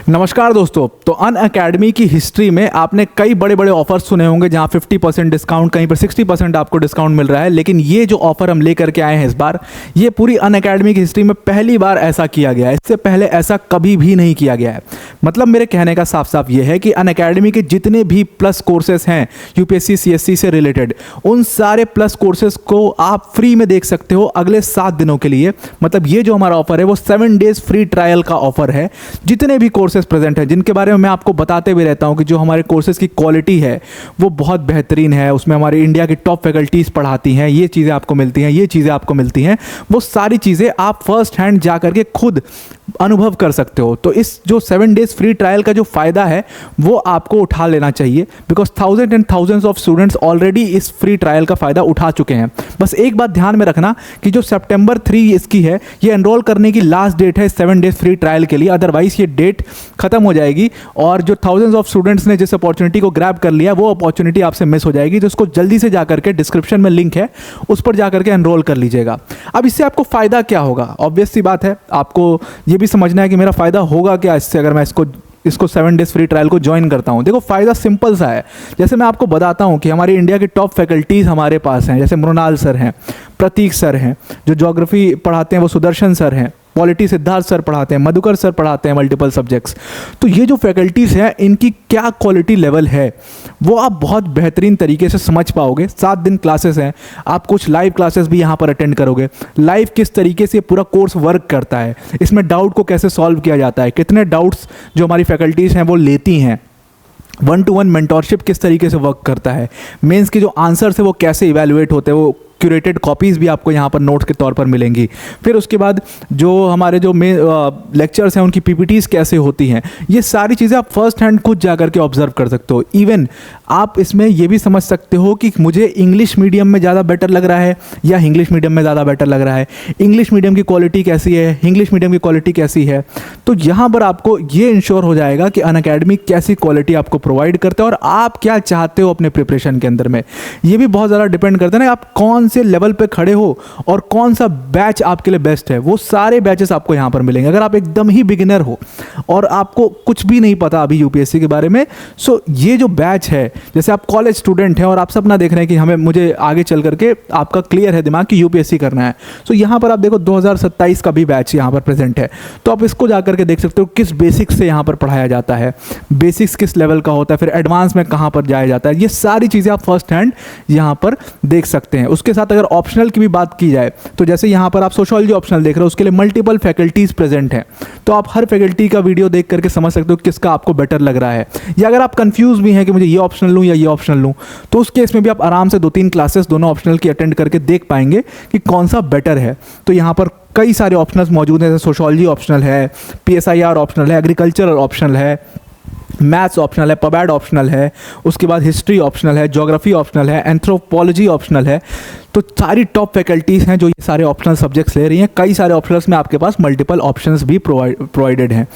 नमस्कार दोस्तों। तो अनअकैडमी की हिस्ट्री में आपने कई बड़े बड़े ऑफर्स सुने होंगे जहां 50% डिस्काउंट, कहीं पर 60% आपको डिस्काउंट मिल रहा है। लेकिन ये जो ऑफर हम लेकर के आए हैं इस बार, ये पूरी अनअकैडमी की हिस्ट्री में पहली बार ऐसा किया गया है। इससे पहले ऐसा कभी भी नहीं किया गया है। मतलब मेरे कहने का साफ साफ ये है कि अनअकैडमी के जितने भी प्लस कोर्सेस हैं यूपीएससी सीएससी से रिलेटेड, उन सारे प्लस कोर्सेज को आप फ्री में देख सकते हो अगले 7 दिनों के लिए। मतलब ये जो हमारा ऑफर है वो 7 डेज फ्री ट्रायल का ऑफर है। जितने भी कोर्सेज प्रेजेंट है, जिनके बारे में मैं आपको बताते भी रहता हूं कि जो हमारे कोर्सेज की क्वालिटी है वो बहुत बेहतरीन है, उसमें हमारी इंडिया की टॉप फैकल्टीज पढ़ाती हैं, ये चीज़ें आपको मिलती हैं, ये चीज़ें आपको मिलती हैं, वो सारी चीज़ें आप फर्स्ट हैंड जा करके खुद अनुभव कर सकते हो। तो इस जो 7 डेज फ्री ट्रायल का जो फ़ायदा है वो आपको उठा लेना चाहिए, because thousand and thousands of students already इस फ्री ट्रायल का फ़ायदा उठा चुके हैं। बस एक बात ध्यान में रखना कि जो सितंबर 3 इसकी है, ये एनरोल करने की लास्ट डेट है 7 डेज फ्री ट्रायल के लिए। अदरवाइज ये डेट खत्म हो जाएगी और जो थाउजेंड्स ऑफ स्टूडेंट्स ने जिस अपॉर्चुनिटी को ग्रैब कर लिया वो अपॉर्चुनिटी आपसे मिस हो जाएगी। तो उसको जल्दी से जाकर के डिस्क्रिप्शन में लिंक है, उस पर जाकर के एनरोल कर लीजिएगा। अब इससे आपको फ़ायदा क्या होगा? ऑब्वियस सी बात है, आपको ये भी समझना है कि मेरा फ़ायदा होगा क्या इससे अगर मैं इसको 7 डेज फ्री ट्रायल को ज्वाइन करता हूं। देखो, फ़ायदा सिंपल सा है। जैसे मैं आपको बताता हूं कि हमारी इंडिया के टॉप फैकल्टीज़ हमारे पास हैं। जैसे मृणाल सर हैं, प्रतीक सर हैं, जो ज्योग्राफी पढ़ाते हैं वो सुदर्शन सर हैं, पॉलिटी सिद्धार्थ सर पढ़ाते हैं, मधुकर सर पढ़ाते हैं मल्टीपल सब्जेक्ट्स। तो ये जो फैकल्टीज़ हैं इनकी क्या क्वालिटी लेवल है वो आप बहुत बेहतरीन तरीके से समझ पाओगे। 7 दिन क्लासेस हैं, आप कुछ लाइव क्लासेस भी यहाँ पर अटेंड करोगे। लाइव किस तरीके से पूरा कोर्स वर्क करता है, इसमें डाउट को कैसे सॉल्व किया जाता है, कितने डाउट्स जो हमारी फैकल्टीज़ हैं वो लेती हैं, 1-to-1 मेंटोरशिप किस तरीके से वर्क करता है, मेंस के जो आंसर्स है वो कैसे इवैल्यूएट होते हैं, वो क्यूरेटेड कॉपीज़ भी आपको यहाँ पर नोट्स के तौर पर मिलेंगी। फिर उसके बाद जो हमारे जो लेक्चर्स हैं उनकी पीपीटीज कैसे होती हैं, ये सारी चीज़ें आप फर्स्ट हैंड खुद जा करके ऑब्जर्व कर सकते हो। इवन आप इसमें ये भी समझ सकते हो कि मुझे इंग्लिश मीडियम में ज़्यादा बेटर लग रहा है या इंग्लिश मीडियम में ज़्यादा बेटर लग रहा है, इंग्लिश मीडियम की क्वालिटी कैसी है, इंग्लिश मीडियम की क्वालिटी कैसी है। तो यहाँ पर आपको ये इंश्योर हो जाएगा कि अनअकैडमी कैसी क्वालिटी आपको प्रोवाइड करता है और आप क्या चाहते हो अपने प्रिपरेशन के अंदर में। ये भी बहुत ज़्यादा डिपेंड करता है ना आप कौन से लेवल पे खड़े हो और कौन सा बैच आपके लिए बेस्ट है। वो सारे बैचेस आपको यहाँ पर मिलेंगे। अगर आप एकदम ही बिगिनर हो और आपको कुछ भी नहीं पता अभी यूपीएससी के बारे में, सो ये जो बैच है, जैसे आप कॉलेज स्टूडेंट हैं और आप सपना देख रहे हैं कि मुझे आगे चल करके आपका क्लियर है दिमाग कि यूपीएससी करना है, सो यहाँ पर आप देखो 2027 का भी बैच यहाँ पर प्रेजेंट है। तो आप इसको जाकर के देख सकते हो किस बेसिक्स से यहाँ पर पढ़ाया जाता है, बेसिक्स किस लेवल का होता है, फिर एडवांस में कहाँ पर जाया जाता है। ये सारी चीज़ें आप फर्स्ट हैंड यहाँ पर देख सकते हैं। उसके साथ अगर ऑप्शनल की भी बात की जाए तो जैसे यहाँ पर आप सोशियोलॉजी ऑप्शनल देख रहे हो, उसके लिए मल्टीपल फैकल्टीज प्रेजेंट हैं। तो आप हर फैकल्टी का वीडियो देख करके समझ सकते हो किसका आपको बेटर लग रहा है। या अगर आप कंफ्यूज भी हैं कि मुझे ये ऑप्शनल लूँ या ये ऑप्शनल लूँ, तो उस केस में भी आप आराम से 2-3 क्लासेस दोनों ऑप्शनल की अटेंड करके देख पाएंगे कि कौन सा बेटर है। तो यहाँ पर कई सारे ऑप्शनल्स मौजूद हैं, जैसे सोशियोलॉजी ऑप्शनल है, PSIR ऑप्शनल है, एग्रीकल्चरल ऑप्शनल है, मैथ्स ऑप्शनल है, पबैड ऑप्शनल है, उसके बाद हिस्ट्री ऑप्शनल है, ज्योग्राफी ऑप्शनल है, एंथ्रोपोलॉजी ऑप्शनल है। तो सारी टॉप फैकल्टीज़ हैं जो ये सारे ऑप्शनल सब्जेक्ट्स ले रही हैं। कई सारे ऑप्शनल्स में आपके पास मल्टीपल ऑप्शंस भी प्रोवाइडेड हैं।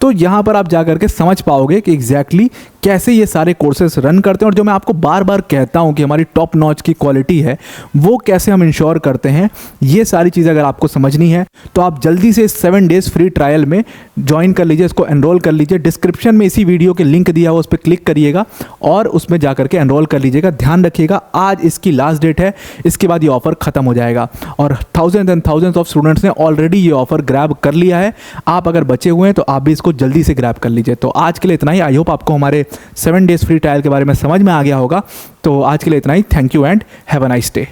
तो यहाँ पर आप जा करके समझ पाओगे कि एग्जैक्टली कैसे ये सारे कोर्सेज रन करते हैं। और जो मैं आपको बार बार कहता हूँ कि हमारी टॉप नॉच की क्वालिटी है वो कैसे हम इंश्योर करते हैं, ये सारी चीज़ें अगर आपको समझनी है तो आप जल्दी से 7 डेज फ्री ट्रायल में ज्वाइन कर लीजिए, इसको एनरोल कर लीजिए। डिस्क्रिप्शन में इसी वीडियो के लिंक दिया हुआ, उस पर क्लिक करिएगा और उसमें जा करके एनरोल कर लीजिएगा। ध्यान रखिएगा आज इसकी लास्ट डेट है, इसके बाद ये ऑफर खत्म हो जाएगा। और thousand and thousands of students ने ऑलरेडी ये ऑफर ग्रैब कर लिया है। आप अगर बचे हुए हैं तो आप भी इसको जल्दी से ग्रैब कर लीजिए। तो आज के लिए इतना ही। आई होप आपको हमारे 7 डेज फ्री ट्रायल के बारे में समझ में आ गया होगा। तो आज के लिए इतना ही। Thank you and have a nice day.